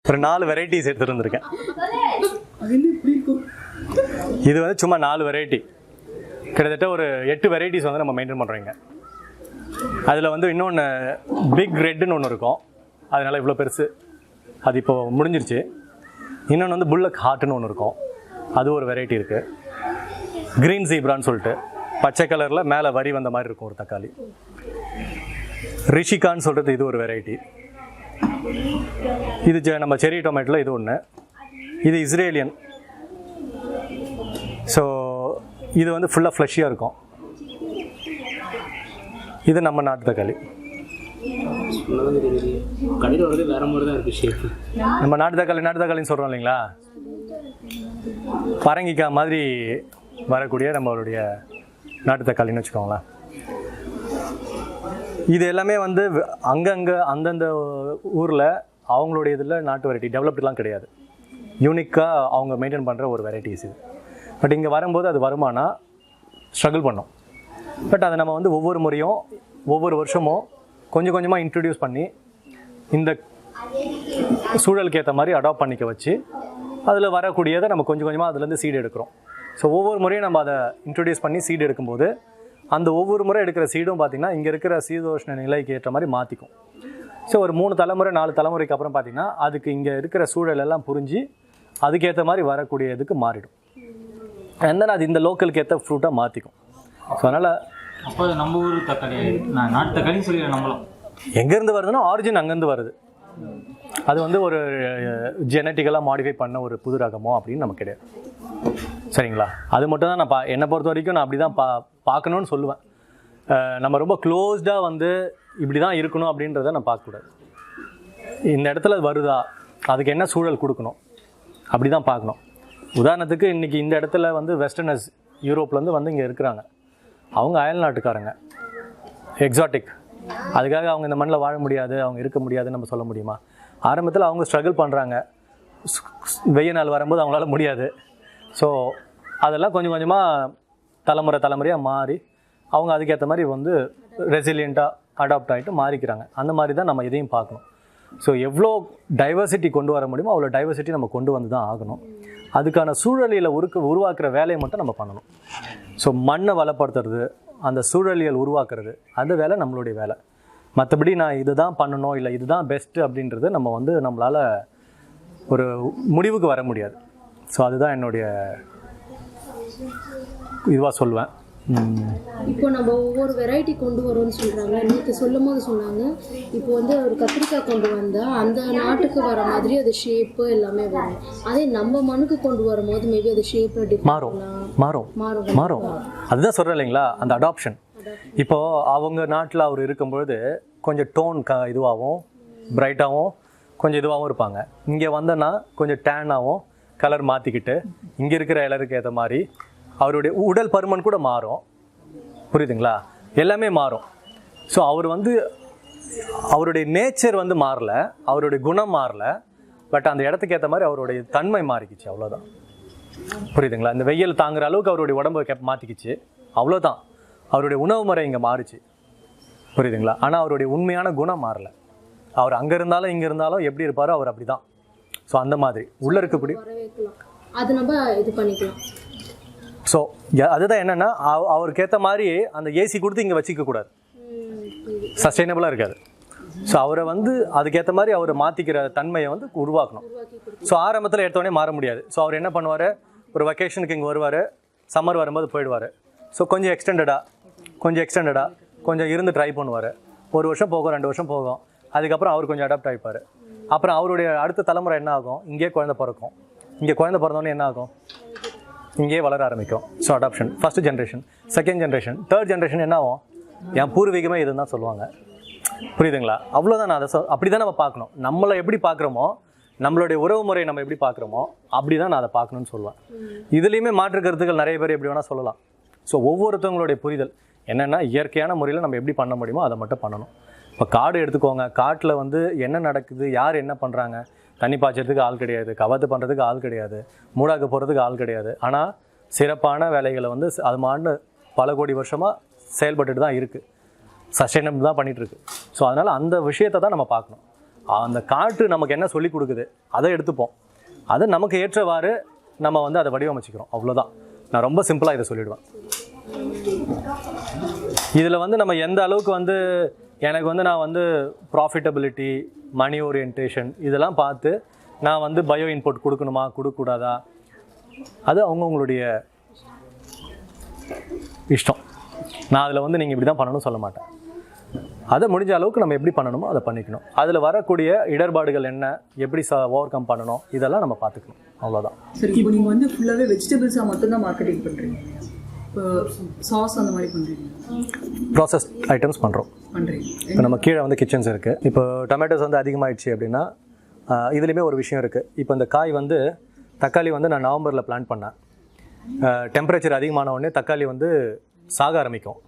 ஒரு 4 வெரைட்டிஸ் எடுத்துகிட்டு வந்திருக்கேன். இது வந்து சும்மா 4 வெரைட்டி, கிட்டத்தட்ட ஒரு 8 வெரைட்டிஸ் வந்து நம்ம மெயின்டைன் பண்ணுறோங்க. அதில் வந்து இன்னொன்று பிக் ரெட்டுன்னு ஒன்று இருக்கும், அதனால் இவ்வளோ பெருசு, அது இப்போ முடிஞ்சிருச்சு. இன்னொன்று வந்து புல்லக் ஹார்ட்டுன்னு ஒன்று இருக்கும், அது ஒரு வெரைட்டி இருக்குது. க்ரீன் ஜீப்ரான்னு சொல்லிட்டு பச்சை கலரில் மேலே வரி வந்த மாதிரி இருக்கும் ஒரு தக்காளி. ரிஷிகான்னு சொல்கிறது இது ஒரு வெரைட்டி. இது நம்ம செரி டொமேட்டோவில் இது ஒன்று. இது இஸ்ரேலியன். ஸோ இது வந்து ஃபுல்லாக ஃப்ளஷியாக இருக்கும். இது நம்ம நாட்டு தக்காளி. நம்ம நாட்டு தக்காளின்னு சொல்கிறோம் இல்லைங்களா, பரங்கிக்காய் மாதிரி வரக்கூடிய நம்மளுடைய நாட்டு தக்காளின்னு வச்சுக்கோங்களேன். இது எல்லாமே வந்து அங்கங்கே அந்தந்த ஊரில் அவங்களுடைய இதில் நாட்டு வெரைட்டி, டெவலப்டுலாம் கிடையாது, யூனிக்காக அவங்க மெயின்டைன் பண்ணுற ஒரு வெரைட்டிஸ் இது. பட் இங்கே வரும்போது அது வருமானா ஸ்ட்ரகிள் பண்ணோம். பட் அதை நம்ம வந்து ஒவ்வொரு முறையும் ஒவ்வொரு வருஷமும் கொஞ்சம் கொஞ்சமாக இன்ட்ரடியூஸ் பண்ணி இந்த சூழலுக்கு ஏற்ற மாதிரி அடாப்ட் பண்ணிக்க வச்சு அதில் வரக்கூடியதை நம்ம கொஞ்சம் கொஞ்சமாக அதுலேருந்து சீடு எடுக்கிறோம். ஸோ ஒவ்வொரு முறையும் நம்ம அதை இன்ட்ரடியூஸ் பண்ணி சீடு எடுக்கும்போது அந்த ஒவ்வொரு முறை எடுக்கிற சீடும் பார்த்திங்கன்னா இங்கே இருக்கிற சீதோஷ்ண நிலைக்கு ஏற்ற மாதிரி மாற்றிக்கும். ஸோ ஒரு 3 தலைமுறை 4 தலைமுறைக்கு அப்புறம் பார்த்திங்கன்னா அதுக்கு இங்கே இருக்கிற சூழல் எல்லாம் புரிஞ்சு அதுக்கேற்ற மாதிரி வரக்கூடிய இதுக்கு மாறிடும். அண்ட் தென் அது இந்த லோக்கலுக்கு ஏற்ற ஃப்ரூட்டாக மாற்றிக்கும். ஸோ அதனால் அப்போ நம்ம ஊர் தக்காளி நாட்டு தக்காளி சொல்லி நம்பலாம். எங்கேருந்து வருதுன்னா ஆரிஜின் அங்கேருந்து வருது. அது வந்து ஒரு ஜெனட்டிக்கலாக மாடிஃபை பண்ண ஒரு புது ரகமோ அப்படின்னு நமக்கு கிடையாது. சரிங்களா, அது மட்டும் தான் நான் என்னை பொறுத்த வரைக்கும் நான் அப்படி தான் பார்க்கணுன்னு சொல்லுவேன். நம்ம ரொம்ப க்ளோஸ்டாக வந்து இப்படி தான் இருக்கணும் அப்படின்றத நான் பார்க்கக்கூடாது. இந்த இடத்துல வருதா, அதுக்கு என்ன சூழல் கொடுக்கணும் அப்படி தான் பார்க்கணும். உதாரணத்துக்கு இன்றைக்கி இந்த இடத்துல வந்து வெஸ்டர்னர்ஸ் யூரோப்லேருந்து வந்து இங்கே இருக்கிறாங்க. அவங்க அயல் நாட்டுக்காரங்க, எக்ஸாட்டிக். அதுக்காக அவங்க இந்த மண்ணில் வாழ முடியாது, அவங்க இருக்க முடியாதுன்னு நம்ம சொல்ல முடியுமா? ஆரம்பத்தில் அவங்க ஸ்ட்ரகிள் பண்ணுறாங்க, வெய்ய நாள் வரும்போது அவங்களால முடியாது. ஸோ அதெல்லாம் கொஞ்சம் கொஞ்சமாக தலைமுறையாக மாறி அவங்க அதுக்கேற்ற மாதிரி வந்து ரெசிலியண்ட்டாக அடாப்ட் ஆகிட்டு மாறிக்கிறாங்க. அந்த மாதிரி தான் நம்ம இதையும் பார்க்கணும். ஸோ எவ்வளோ டைவர்சிட்டி கொண்டு வர முடியுமோ அவ்வளோ டைவர்சிட்டி நம்ம கொண்டு வந்து தான் ஆகணும். அதுக்கான சூழலியலை உருவாக்குற வேலையை மட்டும் நம்ம பண்ணணும். ஸோ மண்ணை வளப்படுத்துறது, அந்த சூழலியல் உருவாக்குறது, அந்த வேலை நம்மளுடைய வேலை. மற்றபடி நான் இது தான் பண்ணணும் இல்லை இதுதான் பெஸ்ட்டு அப்படின்றது நம்ம வந்து நம்மளால் ஒரு முடிவுக்கு வர முடியாது. ஸோ அதுதான் என்னுடைய இதுவாக சொல்லுவேன். இப்போ நம்ம ஒவ்வொரு வெரைட்டி கொண்டு வரோம்னு சொல்கிறாங்க. நேற்று சொல்லும் போது சொன்னாங்க, இப்போ வந்து ஒரு கத்திரிக்காய் கொண்டு வந்தால் அந்த நாட்டுக்கு வர மாதிரி அது ஷேப்பு எல்லாமே வரும். அதே நம்ம மண்ணுக்கு கொண்டு வரும்போது மேபி அது ஷேப்பு மாறும். அதுதான் சொல்கிறேன் இல்லைங்களா, அந்த அடாப்ஷன். இப்போது அவங்க நாட்டில் அவர் இருக்கும்பொழுது கொஞ்சம் டோன் இதுவாகவும் பிரைட்டாகவும் கொஞ்சம் இதுவாகவும் இருப்பாங்க. இங்கே வந்தோன்னா கொஞ்சம் டேனாகவும் கலர் மாற்றிக்கிட்டு இங்கே இருக்கிற இலருக்கு ஏற்ற மாதிரி அவருடைய உடல் பருமன் கூட மாறும். புரியுதுங்களா, எல்லாமே மாறும். ஸோ அவர் வந்து அவருடைய நேச்சர் வந்து மாறல, அவருடைய குணம் மாறல, பட் அந்த இடத்துக்கு ஏற்ற மாதிரி அவருடைய தன்மை மாறிக்கிச்சு, அவ்வளோதான். புரியுதுங்களா, இந்த வெயில் தாங்குற அளவுக்கு அவருடைய உடம்பை மாற்றிக்கிச்சு, அவ்வளோதான். அவருடைய உணவு முறை இங்கே மாறிச்சு, புரியுதுங்களா. ஆனால் அவருடைய உண்மையான குணம் மாறல. அவர் அங்கே இருந்தாலும் இங்கே இருந்தாலும் எப்படி இருப்பாரோ அவர் அப்படி தான். ஸோ அந்த மாதிரி உள்ளே இருக்கக்கூடிய அது நம்ம இது பண்ணிக்கலாம். ஸோ அதுதான் என்னென்னா அவருக்கு ஏற்ற மாதிரி அந்த ஏசி கொடுத்து இங்கே வச்சிக்கக்கூடாது, சஸ்டைனபிளாக இருக்காது. ஸோ அவரை வந்து அதுக்கேற்ற மாதிரி அவரை மாற்றிக்கிற தன்மையை வந்து உருவாக்கணும். ஸோ ஆரம்பத்தில் எடுத்தோடனே மாற முடியாது. ஸோ அவர் என்ன பண்ணுவார், ஒரு வெக்கேஷனுக்கு இங்கே வருவார், சம்மர் வரும்போது போயிடுவார். ஸோ கொஞ்சம் எக்ஸ்டெண்டடாக கொஞ்சம் இருந்து ட்ரை பண்ணுவார். 1 வருஷம் போகும், 2 வருஷம் போகும். அதுக்கப்புறம் அவர் கொஞ்சம் அடாப்ட் ஆகிப்பார். அப்புறம் அவருடைய அடுத்த தலைமுறை என்ன ஆகும், இங்கே குழந்தை பிறக்கும். இங்கே குழந்தை பிறந்தோடனே என்ன ஆகும், இங்கே வளர ஆரம்பிக்கும். So adoption first generation, second generation, third generation என்ன ஆகும், என் பூர்வீகமே இதுன்னு தான் சொல்லுவாங்க. புரியுதுங்களா, அவ்வளோதான். நான் அதை அப்படி தான் நம்ம பார்க்கணும். நம்மளை எப்படி பார்க்குறோமோ, நம்மளுடைய உறவு முறை நம்ம எப்படி பார்க்குறோமோ அப்படி தான் நான் அதை பார்க்கணுன்னு சொல்லுவேன். இதுலேயுமே மாற்று கருத்துக்கள் நிறைய பேர் எப்படி வேணால் சொல்லலாம். ஸோ ஒவ்வொருத்தவங்களுடைய புரிதல் என்னென்னா, இயற்கையான முறையில் நம்ம எப்படி பண்ண முடியுமோ அதை மட்டும் பண்ணணும். இப்போ காடு எடுத்துக்கோங்க, காட்டில் வந்து என்ன நடக்குது, யார் என்ன பண்ணுறாங்க, தண்ணி பாய்ச்சறதுக்கு ஆள் கிடையாது, கவாத்து பண்ணுறதுக்கு ஆள் கிடையாது, மூடாக்கு போகிறதுக்கு ஆள் கிடையாது. ஆனால் சிறப்பான வேலைகளை வந்து அது மாண்டு பல கோடி வருஷமாக செயல்பட்டுட்டு தான் இருக்குது, சஸ்டைனபிள் தான் பண்ணிகிட்ருக்கு. ஸோ அதனால் அந்த விஷயத்தை தான் நம்ம பார்க்கணும். அந்த காற்று நமக்கு என்ன சொல்லி கொடுக்குது அதை எடுத்துப்போம், அதை நமக்கு ஏற்றவாறு நம்ம வந்து அதை வடிவமைச்சிக்கிறோம், அவ்வளோதான். நான் ரொம்ப சிம்பிளாக இதை சொல்லிவிடுவேன். இதில் வந்து நம்ம எந்த அளவுக்கு வந்து எனக்கு வந்து நான் வந்து ப்ராஃபிட்டபிலிட்டி, மணி ஓரியன்டேஷன் இதெல்லாம் பார்த்து நான் வந்து பயோ இன்புட் கொடுக்கணுமா கொடுக்கக்கூடாதா, அது அவங்கவுங்களுடைய இஷ்டம். நான் அதில் வந்து நீங்கள் இப்படி தான் பண்ணணும்னு சொல்ல மாட்டேன். அதை முடிஞ்ச அளவுக்கு நம்ம எப்படி பண்ணணுமோ அதை பண்ணிக்கணும். அதில் வரக்கூடிய இடர்பாடுகள் என்ன, எப்படி ஓவர் கம் பண்ணணும், இதெல்லாம் நம்ம பார்த்துக்கணும், அவ்வளோதான். சரி, இப்போ நீங்கள் வந்து ஃபுல்லாகவே வெஜிடபிள்ஸாக மட்டும்தான் மார்க்கெட்டிங் பண்ணுறீங்க, இப்போ சாஸ் அந்த மாதிரி பண்ணுறீங்க? ப்ராசஸ் ஐட்டம்ஸ் பண்ணுறோம். இப்போ நம்ம கீழே வந்து கிச்சன்ஸ் இருக்குது. இப்போ டொமேட்டோஸ் வந்து அதிகமாகிடுச்சு அப்படின்னா இதுலேயுமே ஒரு விஷயம் இருக்குது. இப்போ இந்த காய் வந்து தக்காளி வந்து நான் நவம்பரில் பிளான் பண்ணேன். டெம்பரேச்சர் அதிகமான உடனே தக்காளி வந்து சாக ஆரம்பிக்கும்.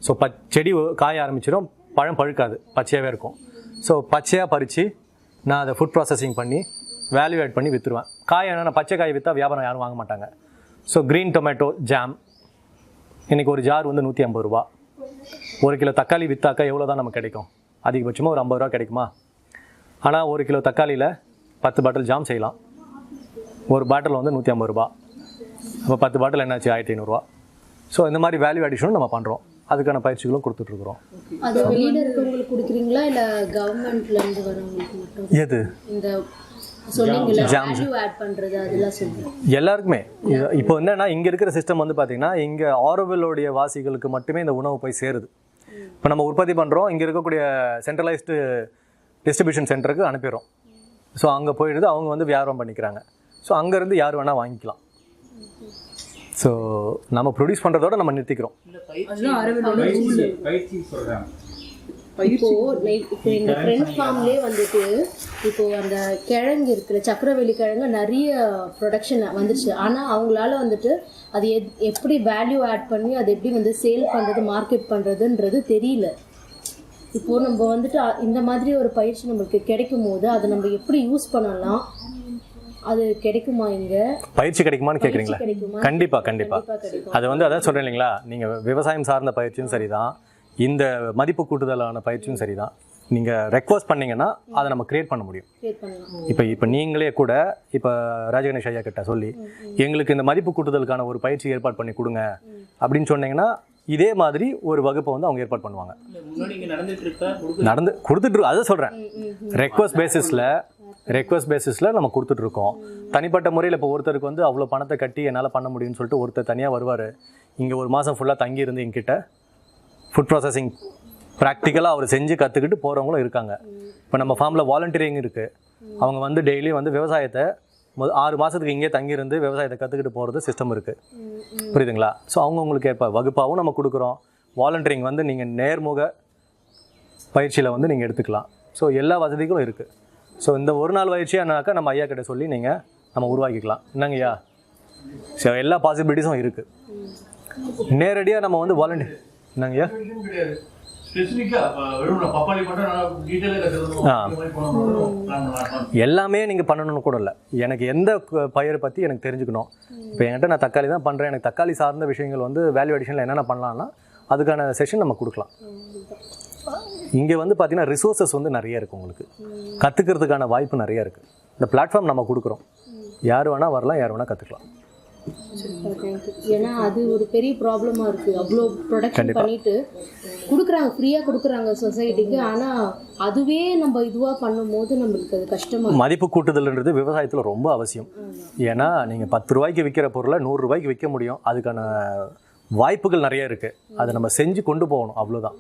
ஸோ செடி காய ஆரம்பிச்சிடும், பழம் பழுக்காது, பச்சையாகவே இருக்கும். ஸோ பச்சையாக பறித்து நான் அதை ஃபுட் ப்ராசஸிங் பண்ணி வேல்யூ ஆட் பண்ணி விற்றுருவேன். காய் என்னென்னா பச்சை காய் விற்றா வியாபாரம் யாரும் வாங்க மாட்டாங்க. ஸோ க்ரீன் டொமேட்டோ ஜாம் இன்றைக்கி ஒரு ஜார் வந்து 150 ரூபா. 1 கிலோ தக்காளி விற்றாக்கா எவ்வளோ தான் நமக்கு கிடைக்கும்? அதிகபட்சமாக ஒரு 50 ரூபா கிடைக்குமா? ஆனால் 1 கிலோ தக்காளியில் 10 பாட்டில் ஜாம் செய்யலாம். ஒரு பாட்டில் வந்து 150 ரூபா. அப்போ 10 பாட்டில் என்னாச்சு? 1500 ரூபா. ஸோ இந்த மாதிரி வேல்யூ அடிஷனும் நம்ம பண்ணுறோம், அதுக்கான பயிற்சிகளும் கொடுத்துட்ருக்குறோம். அது வெளியில் இருக்கிறவங்களுக்கு கொடுக்குறீங்களா இல்லை கவர்மெண்ட்லேருந்து வரவங்களுக்கு மட்டும்? எது இந்த சொன்னீங்களா வேல்யூ ஆட் பண்ணுறது அதெல்லாம் சொல்லுங்கள் எல்லாருக்குமே. இப்போ என்னென்னா இங்கே இருக்கிற சிஸ்டம் வந்து பார்த்திங்கன்னா இங்கே ஆரோவில்லோடைய வாசிகளுக்கு மட்டுமே இந்த உணவு போய் சேருது. இப்போ நம்ம உற்பத்தி பண்ணுறோம், இங்கே இருக்கக்கூடிய சென்ட்ரலைஸ்டு டிஸ்ட்ரிபியூஷன் சென்டருக்கு அனுப்பிடுறோம். ஸோ அங்கே போயிடுது, அவங்க வந்து வியாபாரம் பண்ணிக்கிறாங்க. ஸோ அங்கேருந்து யார் வேணால் வாங்கிக்கலாம். ஸோ நம்ம ப்ரொடியூஸ் பண்ணுறதோட நம்ம நிறுத்திக்கிறோம். இப்போ எங்கள் ஃப்ரெண்ட் ஃபார்ம்லேயே வந்துட்டு இப்போ அந்த கிழங்கு இருக்கிற சக்கரவள்ளி கிழங்கு நிறைய ப்ரொடக்ஷன் வந்துருச்சு. ஆனால் அவங்களால வந்துட்டு அது எப்படி வேல்யூ ஆட் பண்ணி அதை எப்படி வந்து சேல் பண்ணுறது, மார்க்கெட் பண்ணுறதுன்றது தெரியல. இப்போது நம்ம வந்துட்டு இந்த மாதிரி ஒரு பயிற்சி நம்மளுக்கு கிடைக்கும் போது அதை நம்ம எப்படி யூஸ் பண்ணலாம், அது கிடைக்குமா? இங்க பயிற்சி கிடைக்குமான்னு கேட்குறீங்களா? கண்டிப்பாக. அது வந்து அதான் சொல்கிறேன் இல்லைங்களா, நீங்கள் விவசாயம் சார்ந்த பயிற்சியும் சரிதான், இந்த மதிப்பு கூட்டுதலான பயிற்சியும் சரிதான். நீங்கள் ரெக்வஸ்ட் பண்ணிங்கன்னா அதை நம்ம கிரியேட் பண்ண முடியும். இப்போ நீங்களே கூட இப்போ ராஜகணேஷ் ஐயா கிட்ட சொல்லி எங்களுக்கு இந்த மதிப்பு கூட்டுதலுக்கான ஒரு பயிற்சி ஏற்பாடு பண்ணி கொடுங்க அப்படின்னு சொன்னீங்கன்னா இதே மாதிரி ஒரு வகுப்பை வந்து அவங்க ஏற்பாடு பண்ணுவாங்க. கொடுத்துட்டு அதை சொல்கிறேன், ரெக்வஸ்ட் பேசிஸில் நம்ம கொடுத்துட்ருக்கோம். தனிப்பட்ட முறையில் இப்போ ஒருத்தருக்கு வந்து அவ்வளோ பணத்தை கட்டி என்னால் பண்ண முடியும்னு சொல்லிட்டு ஒருத்தர் தனியாக வருவார். இங்கே ஒரு மாதம் ஃபுல்லாக தங்கி இருந்து எங்கிட்ட ஃபுட் ப்ராசஸிங் ப்ராக்டிக்கலாக அவர் செஞ்சு கற்றுக்கிட்டு போகிறவங்களும் இருக்காங்க. இப்போ நம்ம ஃபார்மில் வாலண்டியரிங் இருக்குது. அவங்க வந்து டெய்லி வந்து விவசாயத்தை 6 மாதத்துக்கு இங்கே தங்கியிருந்து விவசாயத்தை கற்றுக்கிட்டு போகிறது சிஸ்டம் இருக்குது. புரியுதுங்களா? ஸோ அவங்கவுங்களுக்கு ஏற்ப வகுப்பாகவும் நம்ம கொடுக்குறோம். வாலண்டியரிங் வந்து நீங்கள் நேர்முக பயிற்சியில் வந்து நீங்கள் எடுத்துக்கலாம். ஸோ எல்லா வசதிகளும் இருக்குது. ஸோ இந்த ஒரு நாள் பயிற்சியானாக்கா நம்ம ஐயா கிட்ட சொல்லி நம்ம உருவாக்கிக்கலாம். என்னங்கய்யா? ஸோ எல்லா பாசிபிலிட்டிஸும் இருக்குது. நேரடியாக நம்ம வந்து வாலண்டியர் என்னங்கய்யா எல்லாமே நீங்கள் பண்ணணும்னு கூட இல்லை. எனக்கு எந்த பயிரை பற்றி எனக்கு தெரிஞ்சுக்கணும். இப்போ என்கிட்ட நான் தக்காளி தான் பண்ணுறேன், எனக்கு தக்காளி சார்ந்த விஷயங்கள் வந்து வேல்யூ அடிஷனில் என்னென்ன பண்ணலாம்னா அதுக்கான செஷன் நம்ம கொடுக்கலாம். இங்கே வந்து பார்த்தீங்கன்னா ரிசோர்ஸஸ் வந்து நிறைய இருக்குது, உங்களுக்கு கற்றுக்கிறதுக்கான வாய்ப்பு நிறைய இருக்குது. இந்த பிளாட்ஃபார்ம் நம்ம கொடுக்குறோம், யார் வேணால் வரலாம், யார் வேணால் கற்றுக்கலாம். ஏன்னா அது ஒரு பெரிய ப்ராப்ளமாக இருக்குது. அவ்வளோ ப்ரொடக்ஷன் பண்ணிட்டு கொடுக்குறாங்க, ஃப்ரீயாக கொடுக்குறாங்க சொசைட்டிக்கு. ஆனால் அதுவே நம்ம இதுவாக பண்ணும்போது நம்மளுக்கு அது கஷ்டமாக. மதிப்பு கூட்டுதல்ன்றது விவசாயத்தில் ரொம்ப அவசியம். ஏன்னா நீங்கள் 10 ரூபாய்க்கு விற்கிற பொருளை 100 ரூபாய்க்கு விற்க முடியும். அதுக்கான வாய்ப்புகள் நிறைய இருக்குது. அதை நம்ம செஞ்சு கொண்டு போகணும், அவ்வளோதான்.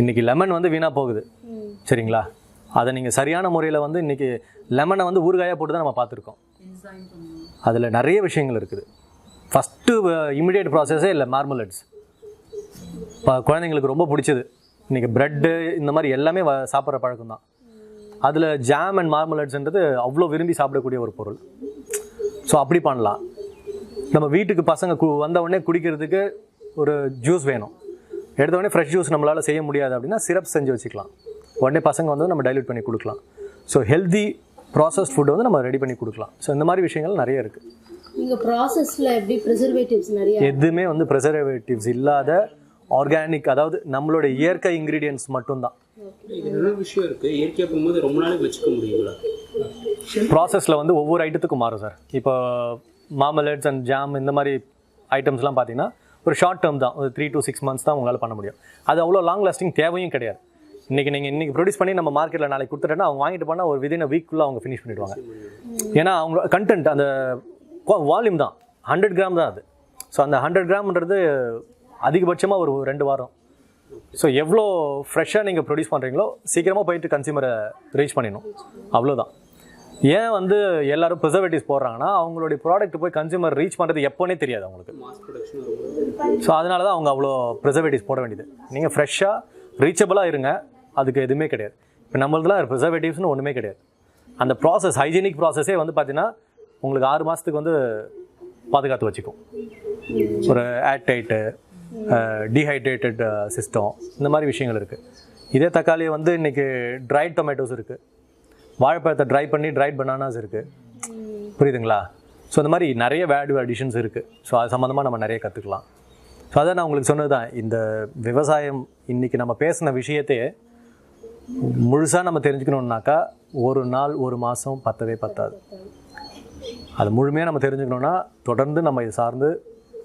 இன்றைக்கி லெமன் வந்து வீணாக போகுது, சரிங்களா? அதை நீங்கள் சரியான முறையில் வந்து இன்றைக்கி லெமனை வந்து ஊறுகாயாக போட்டு தான் நம்ம பார்த்துருக்கோம். அதில் நிறைய விஷயங்கள் இருக்குது. ஃபஸ்ட்டு இமிடியேட் ப்ராசஸே இல்லை மார்மலேட்ஸ். குழந்தைங்களுக்கு ரொம்ப பிடிச்சது இன்றைக்கி ப்ரெட்டு இந்த மாதிரி எல்லாமே சாப்பிட்ற பழக்கம் தான். அதில் ஜாம் அண்ட் மார்மலேட்ஸ்ன்றது அவ்வளோ விரும்பி சாப்பிடக்கூடிய ஒரு பொருள். ஸோ அப்படி பண்ணலாம். நம்ம வீட்டுக்கு பசங்க வந்த உடனே குடிக்கிறதுக்கு ஒரு ஜூஸ் வேணும். எடுத்த உடனே ஃப்ரெஷ் ஜூஸ் நம்மளால் செய்ய முடியாது அப்படின்னா சிரப் செஞ்சு வச்சுக்கலாம். உடனே பசங்க வந்து நம்ம டைல்யூட் பண்ணி கொடுக்கலாம். ஸோ ஹெல்தி ப்ராசஸ்ட் ஃபுட் வந்து நம்ம ரெடி பண்ணி கொடுக்கலாம். ஸோ இந்த மாதிரி விஷயங்கள் நிறைய இருக்குது. நீங்கள் ப்ராசஸில் எப்படி ப்ரிசர்வேட்டிவ்ஸ் நிறைய எதுவுமே வந்து ப்ரிசர்வேட்டிவ்ஸ் இல்லாத ஆர்கானிக், அதாவது நம்மளோட இயற்கை இன்க்ரீடியன்ட்ஸ் மட்டும்தான். இது இன்னொரு விஷயம் இருக்குது, இயற்கையாக போகும்போது ரொம்ப நாளைக்கு வச்சுக்க முடியுங்களா? ப்ராசஸில் வந்து ஒவ்வொரு ஐட்டத்துக்கும் மாறும் சார். இப்போ மாமலேட்ஸ் அண்ட் ஜாம் இந்த மாதிரி ஐட்டம்ஸ்லாம் பார்த்தீங்கன்னா ஒரு ஷார்ட் டேர்ம் தான், ஒரு 3 to 6 months தான் உங்களால் பண்ண முடியும். அது அவ்வளோ லாங் லாஸ்டிங் தேவையும் கிடையாது. நீங்கள் ப்ரொடியூஸ் பண்ணி நம்ம மார்க்கெட்டில் நாளைக்கு கொடுத்துட்டேன்னா அவங்க வாங்கிட்டு போனால் ஒரு விதின் வீக்குள்ளே அவங்க ஃபினிஷ் பண்ணிவிடுவாங்க. ஏன்னா அவங்க கண்டென்ட் அந்த வால்யூம் தான் 100 கிராம் தான் அது. ஸோ அந்த 100 கிராம்ன்றது அதிகபட்சமாக ஒரு 2 வாரம். ஸோ எவ்வளோ ஃப்ரெஷ்ஷாக நீங்கள் ப்ரொடியூஸ் பண்ணுறீங்களோ சீக்கிரமாக போயிட்டு கன்சியூமரை ரீச் பண்ணிடணும், அவ்வளோதான். ஏன் வந்து எல்லாரும் ப்ரிசர்வேட்டிவ்ஸ் போடுறாங்கன்னா அவங்களுடைய ப்ராடக்ட் போய் கன்சியூமர் ரீச் பண்ணுறது எப்போனே தெரியாது அவங்களுக்கு. ஸோ அதனால தான் அவங்க அவ்வளோ ப்ரிசர்வேட்டிவ்ஸ் போட வேண்டியது. நீங்கள் ஃப்ரெஷ்ஷாக ரீச்சபிளாக இருங்க, அதுக்கு எதுவுமே கிடையாது. இப்போ நம்மளதுலாம் ப்ரிசர்வேட்டிவ்ஸ்னு ஒன்றுமே கிடையாது. அந்த ப்ராசஸ் ஹைஜீனிக் ப்ராசஸே வந்து பார்த்தீங்கன்னா உங்களுக்கு 6 மாதத்துக்கு வந்து பாதுகாத்து வச்சுக்கும். ஒரு ஏர்டைட்டு டீஹைட்ரேட்டட் சிஸ்டம் இந்த மாதிரி விஷயங்கள் இருக்குது. இதே தக்காளி வந்து இன்றைக்கி ட்ரைட் டொமேட்டோஸ் இருக்குது, வாழைப்பழத்தை ட்ரை பண்ணி ட்ரைட் பனானாஸ் இருக்குது, புரியுதுங்களா? ஸோ அந்த மாதிரி நிறைய வேல்யூ அடிஷன்ஸ் இருக்குது. ஸோ அது சம்மந்தமாக நம்ம நிறைய கற்றுக்கலாம். ஸோ அதான் நான் உங்களுக்கு சொன்னது தான், இந்த விவசாயம் இன்றைக்கி நம்ம பேசின விஷயத்தையே முழுசாக நம்ம தெரிஞ்சுக்கணுன்னாக்கா ஒரு நாள் ஒரு மாதம் பத்தவே பத்தாது. அது முழுமையாக நம்ம தெரிஞ்சுக்கணுன்னா தொடர்ந்து நம்ம இது சார்ந்து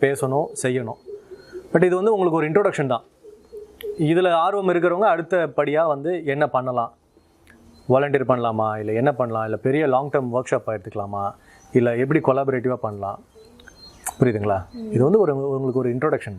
பேசணும், செய்யணும். பட் இது வந்து உங்களுக்கு ஒரு இன்ட்ரோடக்ஷன் தான். இதில் ஆர்வம் இருக்கிறவங்க அடுத்த படியாக வந்து என்ன பண்ணலாம், வாலண்டியர் பண்ணலாமா, இல்லை என்ன பண்ணலாம், இல்லை பெரிய லாங் டேர்ம் ஒர்க் ஷாப்பாக எடுத்துக்கலாமா, இல்லை எப்படி கொலாபரேட்டிவாக பண்ணலாம், புரியுதுங்களா? இது வந்து உங்களுக்கு ஒரு இன்ட்ரோடக்ஷன் தான்.